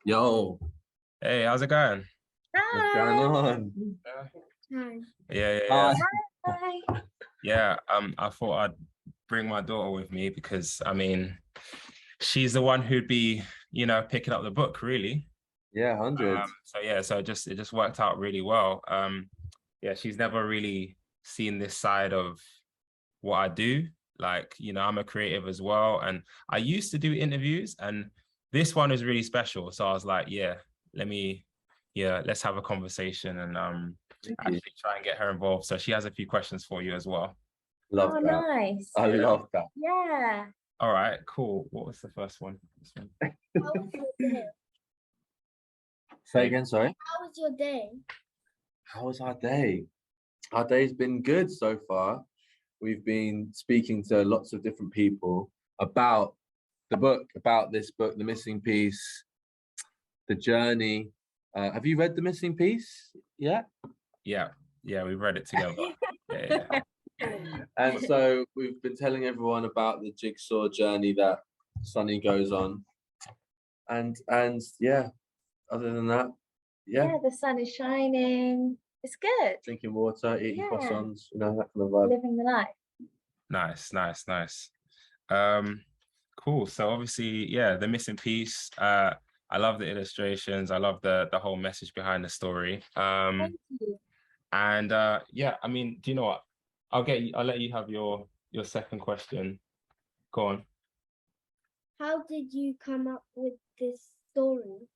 Yo, Hey, how's it going? what's going Hi. on? Hi. Yeah. Hi. Hi. Yeah, I thought I'd bring my daughter with me because she's the one who'd be, picking up the book really. Yeah, 100. So it just worked out really well. Yeah, she's never really seen this side of what I do. Like, I'm a creative as well, and I used to do interviews, and this one is really special. So I was like, let me, let's have a conversation and Thank you. actually try and get her involved. So she has a few questions for you as well. Love that. Nice. I love that. Yeah. All right, cool. What was the first one? This one. How was your day? Say again, sorry. How was your day? How was our day? Our day's been good so far. We've been speaking to lots of different people about the book, about this book, The Missing Piece, the journey. Have you read The Missing Piece yet? Yeah, we read it together. Yeah. And so we've been telling everyone about the jigsaw journey that Sunny goes on. And yeah, other than that, yeah, The sun is shining. It's good. drinking water, eating Yeah. croissants, that kind of vibe. Living the life. Nice. Cool. So obviously, The Missing Piece. I love the illustrations. I love the whole message behind the story. Thank you. And do you know what? I'll let you have your second question. Go on. How did you come up with this story?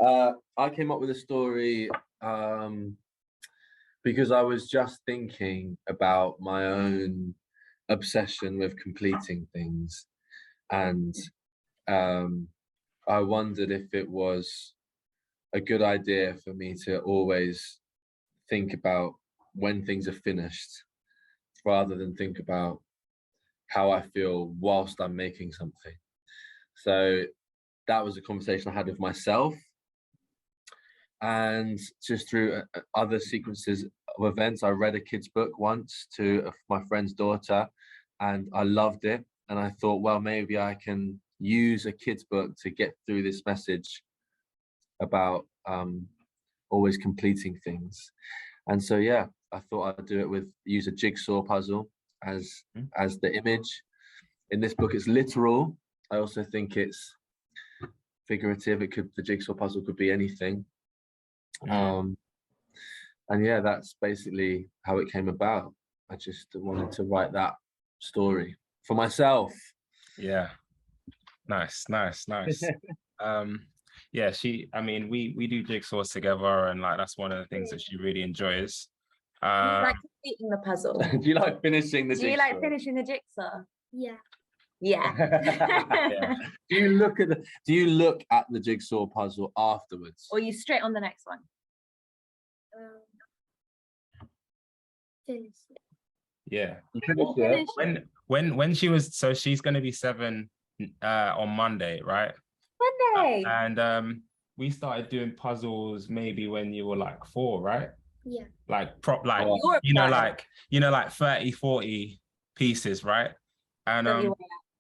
I came up with a story because I was just thinking about my own obsession with completing things, and I wondered if it was a good idea for me to always think about when things are finished rather than think about how I feel whilst I'm making something. So that was a conversation I had with myself, and just through other sequences of events. I read a kid's book once to my friend's daughter, and I loved it, and I thought, well, maybe I can use a kid's book to get through this message about always completing things. And so I thought I'd do it use a jigsaw puzzle as the image. In this book it's literal. I also think it's figurative. The jigsaw puzzle could be anything. And that's basically how it came about. I just wanted to write that story for myself. Yeah. Nice. We do jigsaws together, and like that's one of the things that she really enjoys. Do you like completing the puzzle? Do you like finishing the jigsaw? Do you like finishing the jigsaw? Yeah. Yeah. Do you look at the jigsaw puzzle afterwards? Or you straight on the next one? Finish. Yeah. You finish it? When she was, so she's going to be 7 on Monday, right? Monday. And we started doing puzzles maybe when you were like 4, right? Yeah. Like like 30, 40 pieces, right? And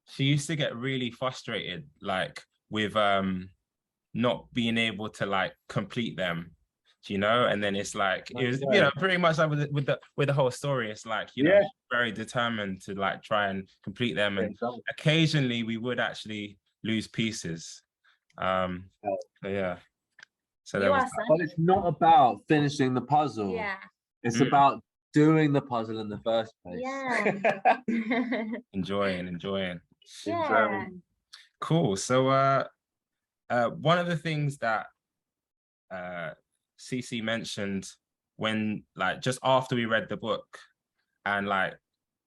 she used to get really frustrated like with not being able to like complete them, and then it's like it was pretty much like with the whole story. It's like very determined to like try and complete them, and occasionally we would actually lose pieces. So there was but it's not about finishing the puzzle. Yeah. It's about doing the puzzle in the first place. Yeah. enjoying. Yeah. Cool. So one of the things that Sisi mentioned when like just after we read the book and like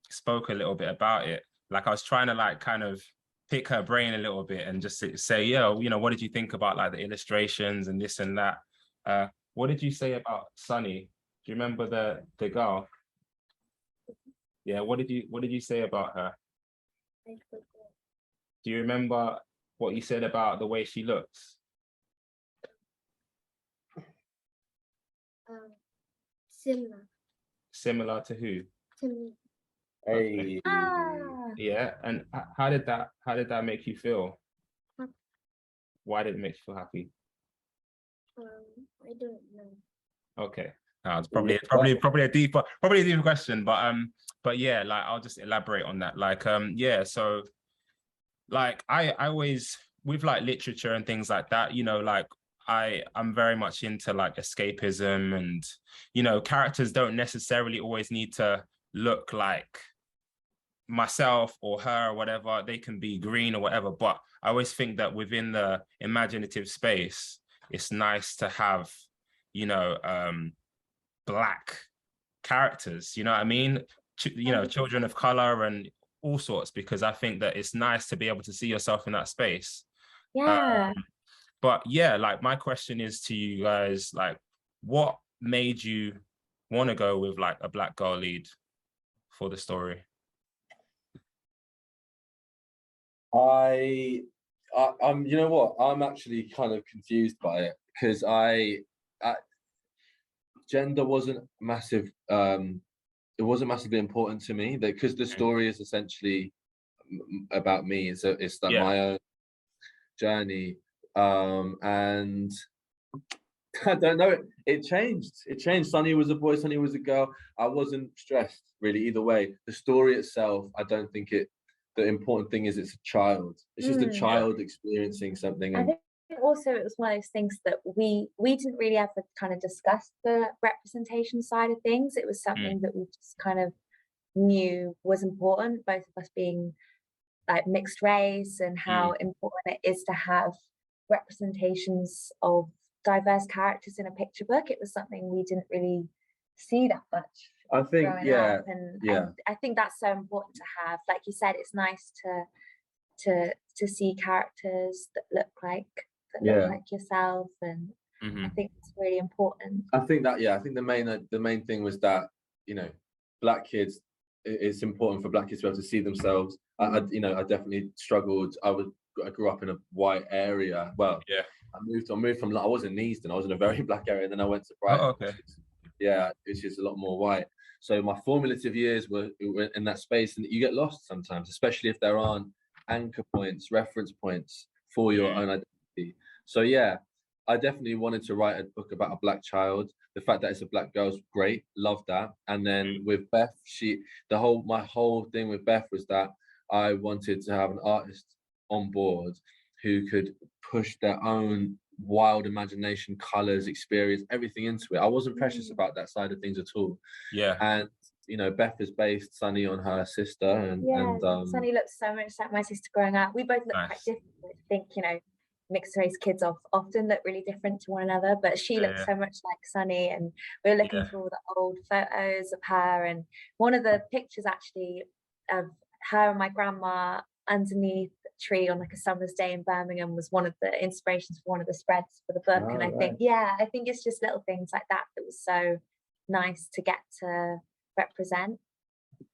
spoke a little bit about it, like I was trying to like kind of pick her brain a little bit and just say, what did you think about like the illustrations and this and that? What did you say about Sunny? Do you remember the girl? Yeah, what did you say about her? Do you remember what you said about the way she looks? Similar to who? To me. Hey. Yeah, and how did that make you feel? Why did it make you feel happy? I don't know. Okay. It's probably a deeper question, but yeah, like I'll just elaborate on that. Like yeah, so like I always, with like literature and things like that, you know, like I'm very much into like escapism, and you know, characters don't necessarily always need to look like myself or her or whatever. They can be green or whatever, but I always think that within the imaginative space, it's nice to have, you know, Black characters, you know what I mean? You know, children of color and all sorts, because I think that it's nice to be able to see yourself in that space. Yeah. But yeah, like my question is to you guys, like, what made you want to go with like a Black girl lead for the story? I'm, you know what? I'm actually kind of confused by it, because gender wasn't massive. It wasn't massively important to me, because the story is essentially about me. It's like my own journey, and I don't know. It changed. Sunny was a boy. Sunny was a girl. I wasn't stressed really either way. The story itself, I don't think it. The important thing is it's a child. It's just a child experiencing something. And I think also it was one of those things that we didn't really ever kind of discuss the representation side of things. It was something that we just kind of knew was important, both of us being like mixed race, and how important it is to have representations of diverse characters in a picture book. It was something we didn't really see that much. I think, and I think that's so important to have. Like you said, it's nice to see characters that look like yourself, and I think it's really important. I think that the main thing was that, you know, Black kids, it's important for Black kids to be able to see themselves. I definitely struggled. I grew up in a white area. Well, I moved from, I was in Neasden, I was in a very Black area, and then I went to Brighton. Which is a lot more white. So my formative years were in that space, and you get lost sometimes, especially if there aren't anchor points, reference points for your own identity. So yeah, I definitely wanted to write a book about a Black child. The fact that it's a Black girl is great, love that. And then with Beth, my whole thing with Beth was that I wanted to have an artist on board who could push their own wild imagination, colors, experience, everything into it. I wasn't precious about that side of things at all. And you know, Beth is based Sunny on her sister, and Sunny looks so much like my sister growing up. We both look quite different. I think, you know, mixed race kids often look really different to one another, but she looks so much like Sunny, and we were looking through all the old photos of her, and one of the pictures actually of her and my grandma underneath a tree on like a summer's day in Birmingham was one of the inspirations for one of the spreads for the book. And I think it's just little things like that that was so nice to get to represent.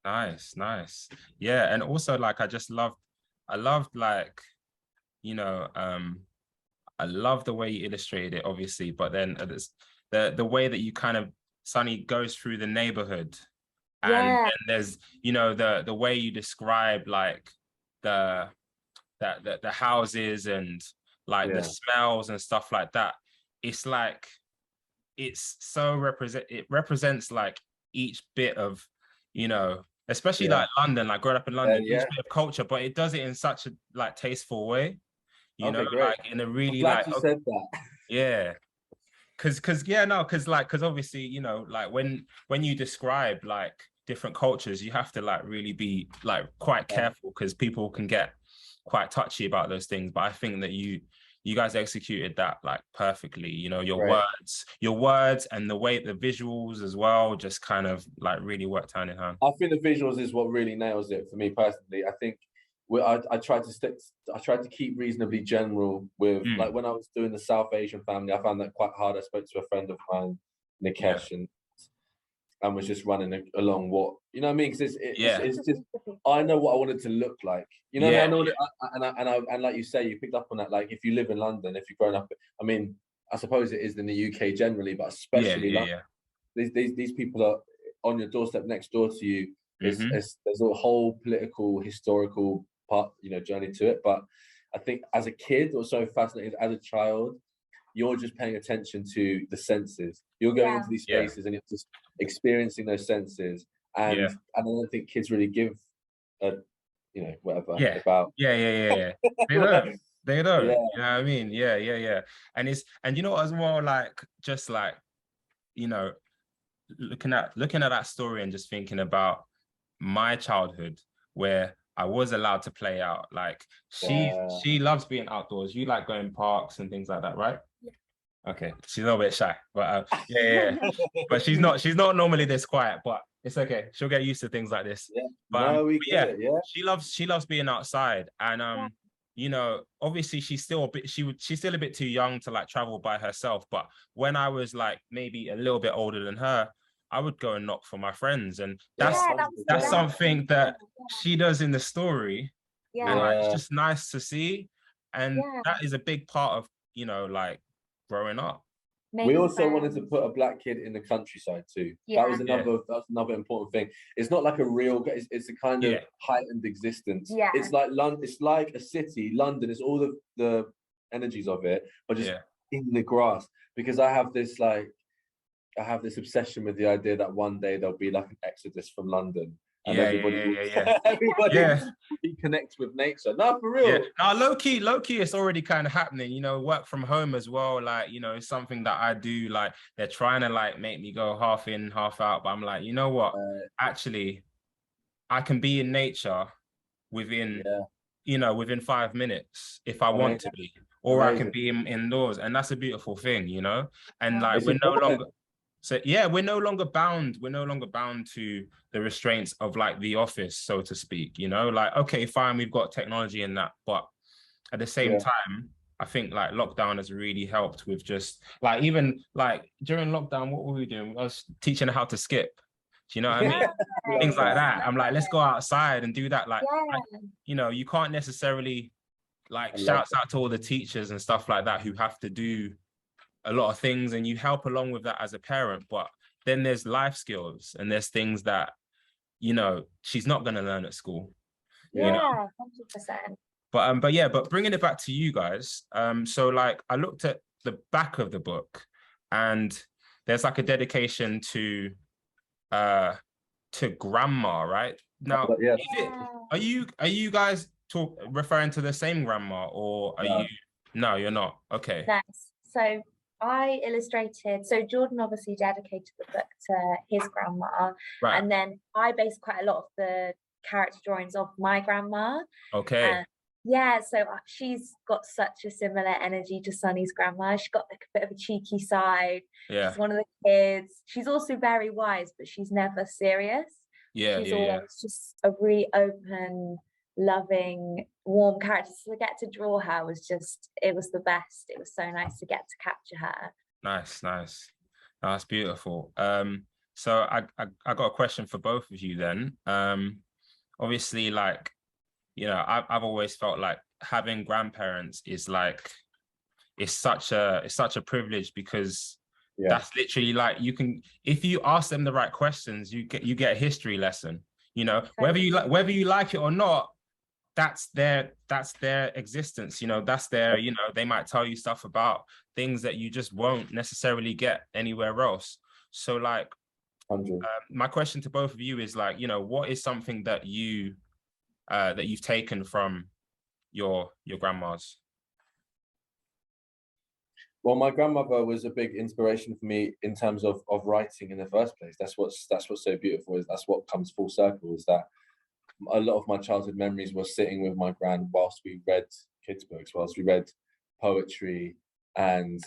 Nice. Yeah, and also like I loved like, you know, I love the way you illustrated it, obviously, but then the way that you kind of, Sunny goes through the neighborhood, and there's, you know, the way you describe like the houses and like the smells and stuff like that. It's like, it's so it represents like each bit of, you know, especially like London, like growing up in London, each bit of culture, but it does it in such a like tasteful way, you know, great. Like in a really like, you said that. Because obviously, you know, like when you describe like different cultures, you have to like really be like quite careful, because people can get quite touchy about those things. But I think that you guys executed that like perfectly, you know, your words and the way the visuals as well just kind of like really worked hand in hand. I think the visuals is what really nails it for me personally. I think I tried to keep reasonably general with like when I was doing the South Asian family, I found that quite hard. I spoke to a friend of mine, Nikesh, and was just running along what, you know what I mean? Because it's just, I know what I wanted to look like, you know. And like you say, you picked up on that. Like if you live in London, if you've grown up, I mean, I suppose it is in the UK generally, but especially London, these people are on your doorstep, next door to you. There's a whole political, historical part, you know, journey to it. But I think as a kid, or so fascinated as a child, you're just paying attention to the senses. You're going into these spaces and you're just experiencing those senses. And I don't think kids really give a, you know, whatever about. They don't. They don't. Yeah. You know what I mean? Yeah. And you know as well, like, just like, you know, looking at that story and just thinking about my childhood where I was allowed to play out. Like, she loves being outdoors. You like going parks and things like that, right? Yeah. Okay, she's a little bit shy, but but she's not normally this quiet, but it's okay. She'll get used to things like this. Yeah. But, she loves being outside, and you know, obviously she's still a bit too young to like travel by herself. But when I was like maybe a little bit older than her, I would go and knock for my friends, and that's something that she does in the story, and like, it's just nice to see, and that is a big part of, you know, like, growing up. We also wanted to put a black kid in the countryside too. That was another important thing. It's not like a real. It's a kind of heightened existence. It's like London. It's like a city. London is all the energies of it, but just in the grass. Because I have this obsession with the idea that one day there'll be like an exodus from London. And everybody connects with nature. No, for real. Now, low key, it's already kind of happening. You know, work from home as well. Like, you know, it's something that I do. Like, they're trying to like make me go half in, half out. But I'm like, you know what? Actually, I can be in nature within, you know, within 5 minutes if I want to be, or I can be indoors, and that's a beautiful thing, you know. And like, we're no longer. So we're no longer bound to the restraints of like the office, so to speak, you know, like, okay, fine, we've got technology in that, but at the same time, I think like lockdown has really helped with just like, even like during lockdown, what were we doing? I was teaching her how to skip. Do you know what I mean? Things like that. I'm like, let's go outside and do that. Like, you know, you can't necessarily like shouts out to all the teachers and stuff like that who have to do a lot of things, and you help along with that as a parent, but then there's life skills and there's things that, you know, she's not going to learn at school. You know? 100%. But bringing it back to you guys, so like, I looked at the back of the book, and there's like a dedication to grandma, right? Now, are you guys referring to the same grandma, or are you? No, you're not. Okay. Nice. So I illustrated, so Jordan obviously dedicated the book to his grandma, and then I based quite a lot of the character drawings of my grandma. Okay. So she's got such a similar energy to Sunny's grandma. She's got like a bit of a cheeky side. She's one of the kids. She's also very wise, but she's never serious. She's always just a really open, loving, warm character. So to get to draw her was it was the best. It was so nice to get to capture her. Nice. That's beautiful. So I got a question for both of you then. Obviously, like, you know, I've always felt like having grandparents is like, it's such a privilege, because that's literally like, you can, if you ask them the right questions, you get a history lesson, you know, whether you like it or not. That's their existence, you know, that's their, you know, they might tell you stuff about things that you just won't necessarily get anywhere else. So like, my question to both of you is like, you know, what is something that you've taken from your grandmas? Well, my grandmother was a big inspiration for me in terms of writing in the first place. That's what's so beautiful, is that's what comes full circle, is that a lot of my childhood memories were sitting with my gran whilst we read kids' books, whilst we read poetry, and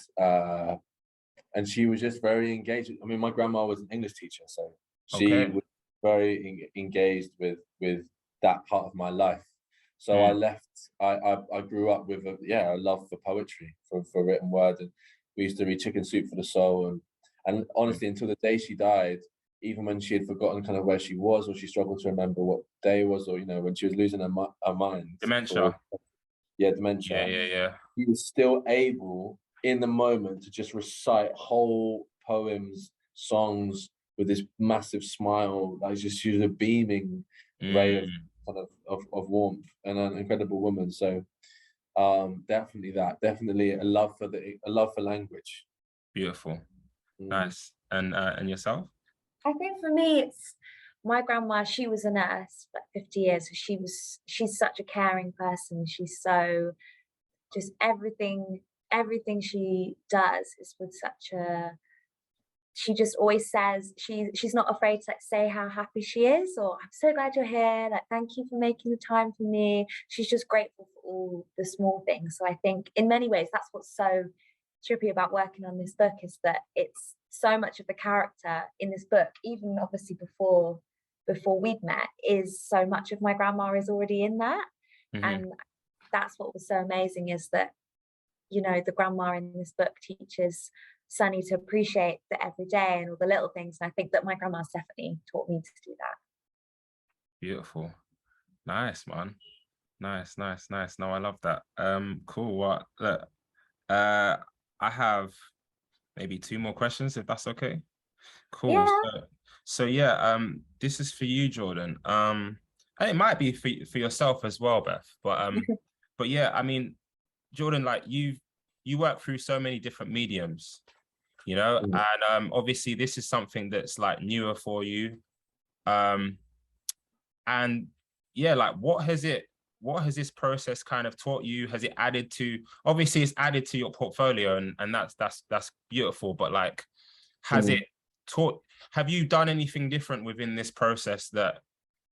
she was just very engaged. I mean, my grandma was an English teacher, so she was very engaged with that part of my life. So I grew up with a love for poetry, for written word, and we used to read Chicken Soup for the Soul, and honestly, until the day she died, even when she had forgotten kind of where she was, or she struggled to remember what day it was, or, you know, when she was losing her mind. Dementia. Dementia. He was still able, in the moment, to just recite whole poems, songs, with this massive smile. Like, she was a beaming ray of warmth, and an incredible woman. So Definitely a love for language. Beautiful. Nice. And yourself? I think for me, it's my grandma. She was a nurse for 50 years. So she's such a caring person. She's so just everything she does is with such a, she just always says she's not afraid to like say how happy she is, or I'm so glad you're here, like thank you for making the time for me. She's just grateful for all the small things. So I think in many ways that's what's so trippy about working on this book, is that it's so much of the character in this book, even obviously before we'd met, is so much of my grandma is already in that. And that's what was so amazing, is that, you know, the grandma in this book teaches Sunny to appreciate the everyday and all the little things. And I think that my grandma's definitely taught me to do that. Beautiful. Nice, man. Nice. No, I love that. Cool. What? Look, I have maybe 2 more questions, if that's okay. Cool. Yeah. So yeah, this is for you, Jordan. And it might be for yourself as well, Beth. But yeah, I mean, Jordan, like you work through so many different mediums, you know, and obviously this is something that's like newer for you. And yeah, like what has this process kind of taught you? Has it added to, obviously it's added to your portfolio, and that's beautiful, but like, has it taught, have you done anything different within this process that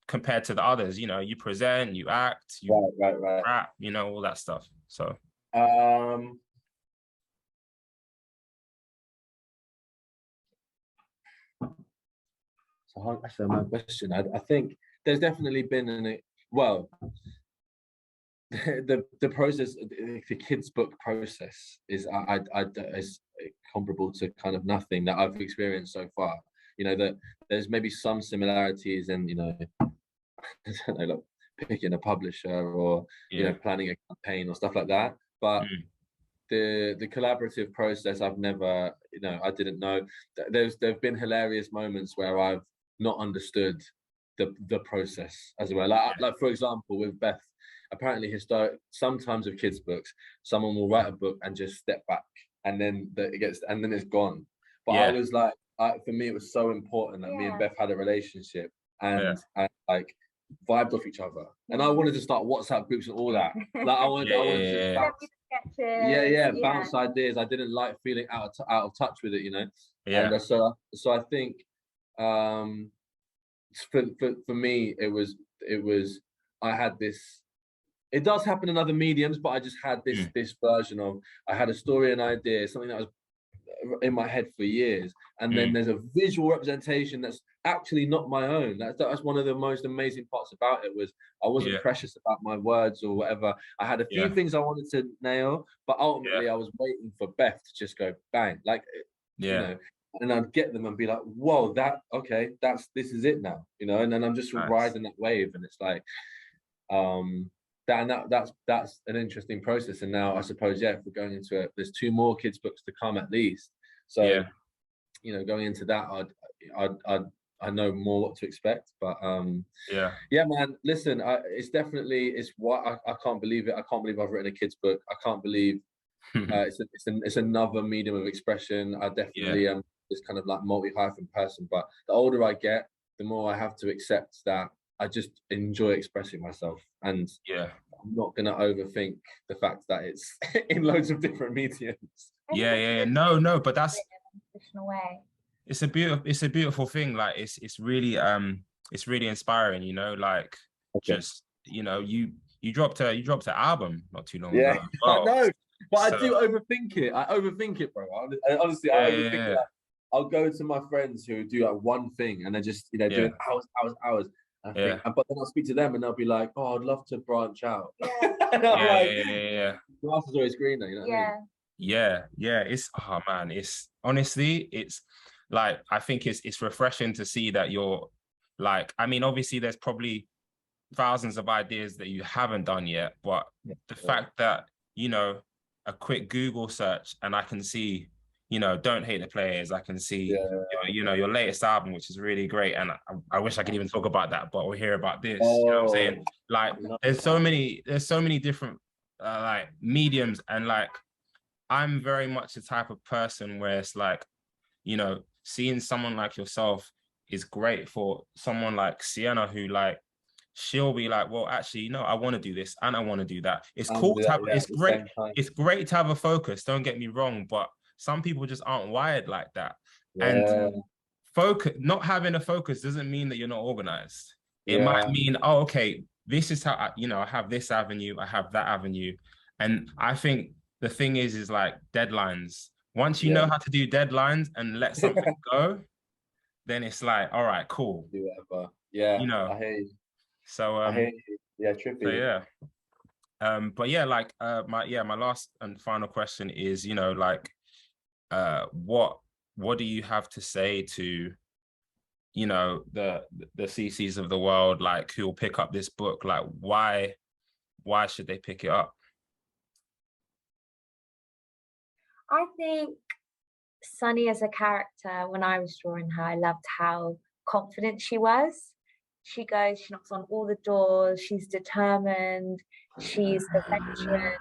compared to the others? You know, you present, you act, you rap, you know, all that stuff. So that's my question. I think there's definitely been the process, the kids book process is is comparable to kind of nothing that I've experienced so far. You know, that there's maybe some similarities in, you know, I don't know, like picking a publisher or you know, planning a campaign or stuff like that, but the collaborative process, I've never, you know, I didn't know. There've been hilarious moments where I've not understood the process as well. Like for example, with Beth, apparently sometimes with kids books, someone will write a book and just step back, and then it's gone. But I was like, for me, it was so important that me and Beth had a relationship and like vibed off each other, and I wanted to start WhatsApp groups and all that. Like I wanted to bounce ideas. I didn't like feeling out of touch with it, you know. And so I think for me it was I had this. It does happen in other mediums, but I just had this version of, I had a story, an idea, something that was in my head for years, and then there's a visual representation that's actually not my own. That's one of the most amazing parts about it, was I wasn't precious about my words or whatever. I had a few things I wanted to nail, but ultimately I was waiting for Beth to just go bang, like you know, and I'd get them and be like, whoa, this is it now, you know. And then I'm just riding that wave, and it's like that's an interesting process. And now I suppose, if we're going into it, there's 2 more kids books to come at least. So you know, going into that, I know more what to expect. But man, listen, it's what I can't believe it. I can't believe I've written a kids book. I can't believe it's another medium of expression. I definitely am this kind of like multi-hyphen person, but the older I get, the more I have to accept that I just enjoy expressing myself, and I'm not gonna overthink the fact that it's in loads of different mediums. No, but that's way. It's a beautiful thing. Like it's really inspiring, you know, like just, you know, you dropped an album not too long ago. I know, but I do overthink it. I overthink it, bro. Honestly, I overthink it. Like, I'll go to my friends who do like one thing, and they're just, you know, doing hours. I think, but then I'll speak to them and they'll be like, "Oh, I'd love to branch out." And I'm the grass is always greener, you know what I mean? It's man, it's honestly, it's like, I think it's refreshing to see that you're like, I mean, obviously there's probably thousands of ideas that you haven't done yet, but the fact that, you know, a quick Google search and I can see, you know, Don't Hate the Players, I can see, you know, your latest album, which is really great. And I wish I could even talk about that, but we'll hear about this. You know what I'm saying? Like, there's so many different like mediums, and like I'm very much the type of person where it's like, you know, seeing someone like yourself is great for someone like Sienna, who like, she'll be like, well, actually, you know, I want to do this and I want to do that. It's cool to have, it's great to have a focus, don't get me wrong, but some people just aren't wired like that. And focus, not having a focus doesn't mean that you're not organized. It might mean, oh, okay, this is how I, you know, I have this avenue, I have that avenue. And I think the thing is like deadlines. Once you know how to do deadlines and let something go, then it's like, all right, cool. Do whatever. Yeah, you know. I hear you. So I hear you. Yeah, trippy. So yeah. But yeah, like my last and final question is, you know, like what do you have to say to, you know, the CCs of the world, like, who will pick up this book? Like, why should they pick it up? I think Sunny as a character, when I was drawing her, I loved how confident she was. She goes, she knocks on all the doors, she's determined, she's adventurous.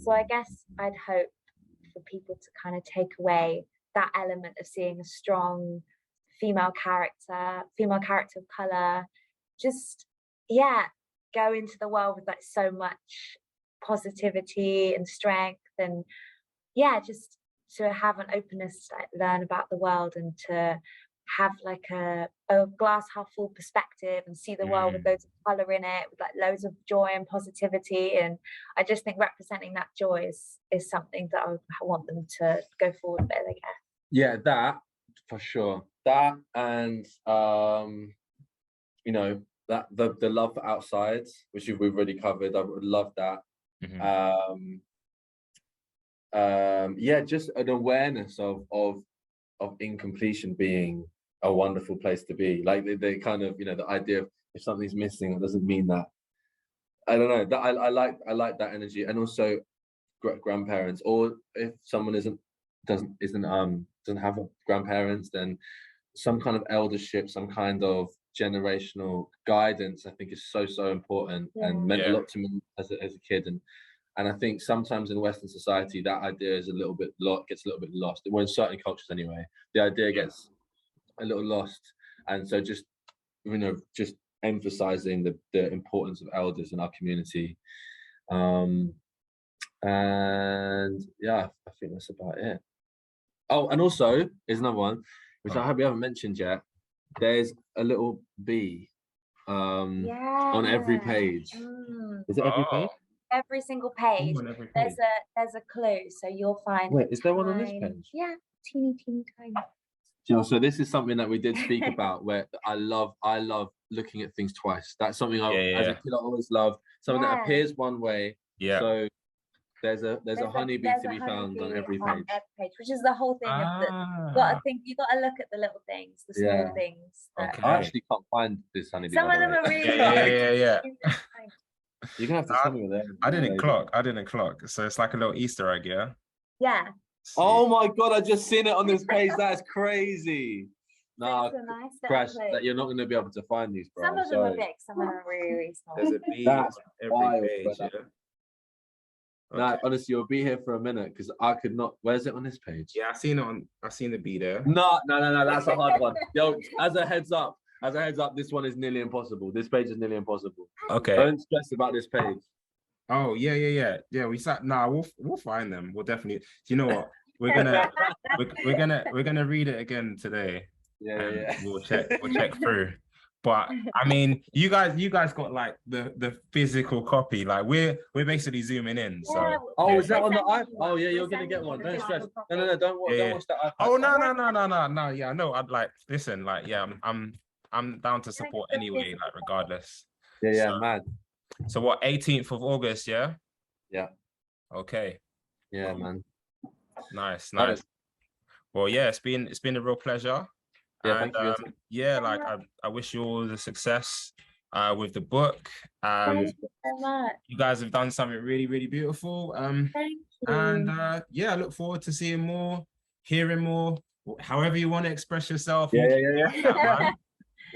So I guess I'd hope for people to kind of take away that element of seeing a strong female character of color, just, go into the world with like so much positivity and strength, and just to have an openness to like learn about the world and to have like a glass half full perspective and see the world with loads of color in it, with like loads of joy and positivity. And I just think representing that joy is something that I want them to go forward with, I guess. Yeah, that for sure. That, and you know, that the love for outsides, which we've already covered. I would love that. Just an awareness of incompletion being a wonderful place to be. Like they kind of, you know, the idea of if something's missing, it doesn't mean that. I don't know. That I like that energy, and also grandparents, or if someone doesn't have grandparents, then some kind of eldership, some kind of generational guidance, I think is so important and meant a lot to me as a kid. And I think sometimes in Western society, that idea is gets a little bit lost. Well, in certain cultures anyway, the idea gets a little lost. And so just emphasizing the importance of elders in our community. And yeah, I think that's about it. Oh, and also, there's another one, which I hope you haven't mentioned yet. There's a little bee on every page. Is it every page? Every single page. There's a clue, so you'll find. Wait, is there one on this page? Yeah, teeny tiny. You know, so this is something that we did speak about, where I love looking at things twice. That's something as a kid I always loved. Something that appears one way. Yeah. So there's a honeybee to be found on every page. Which is the whole thing of you got to look at the little things, the small things. I actually can't find this honeybee. Some of them are really yeah. You're gonna have to tell me there. I didn't clock. So it's like a little Easter egg, yeah? Yeah. Oh my god, I just seen it on this page. That's crazy. Nah, Krash, that you're not gonna be able to find these, bro. Some of them are big, some of them are really small. There's a bee on every page, yeah. Nah, honestly, you'll be here for a minute because I could not. Where's it on this page? Yeah, I've seen the bee there. No, that's a hard one. Yo, as a heads up, this one is nearly impossible. This page is nearly impossible. Okay. Don't stress about this page. Oh yeah. We sat. Nah, we'll find them. We'll definitely. Do you know what? We're gonna read it again today. Yeah. We'll check through. But I mean, you guys got like the physical copy. Like we're basically zooming in. So. Oh, is that on the iPhone? Oh yeah, you're gonna get one. Don't stress. No. Don't watch that iPhone. Oh no. Yeah, no. I'd like listen. Like I'm down to support anyway. Like regardless. Yeah, so, mad. So what? 18th of August, yeah. Yeah. Okay. Yeah, man. Nice. Well, yeah, it's been a real pleasure. Yeah, and, thank you. Like I wish you all the success with the book. Thank you so much. You guys have done something really, really beautiful. Thank you. And I look forward to seeing more, hearing more, however you want to express yourself. Yeah.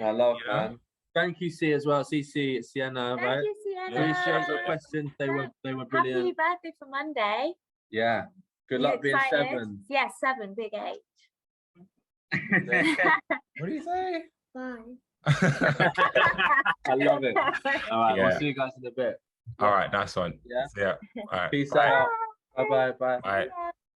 I love, man. Thank you, C as well. Sisi, Sienna, right? Thank you, Appreciate your questions. They were brilliant. Happy birthday for Monday. Yeah. Good luck being 7. Yeah, 7, big H. What do you say? Bye. I love it. All right, we'll see you guys in a bit. All right, nice one. Yeah. Yeah. All right. Peace out. Bye. Bye.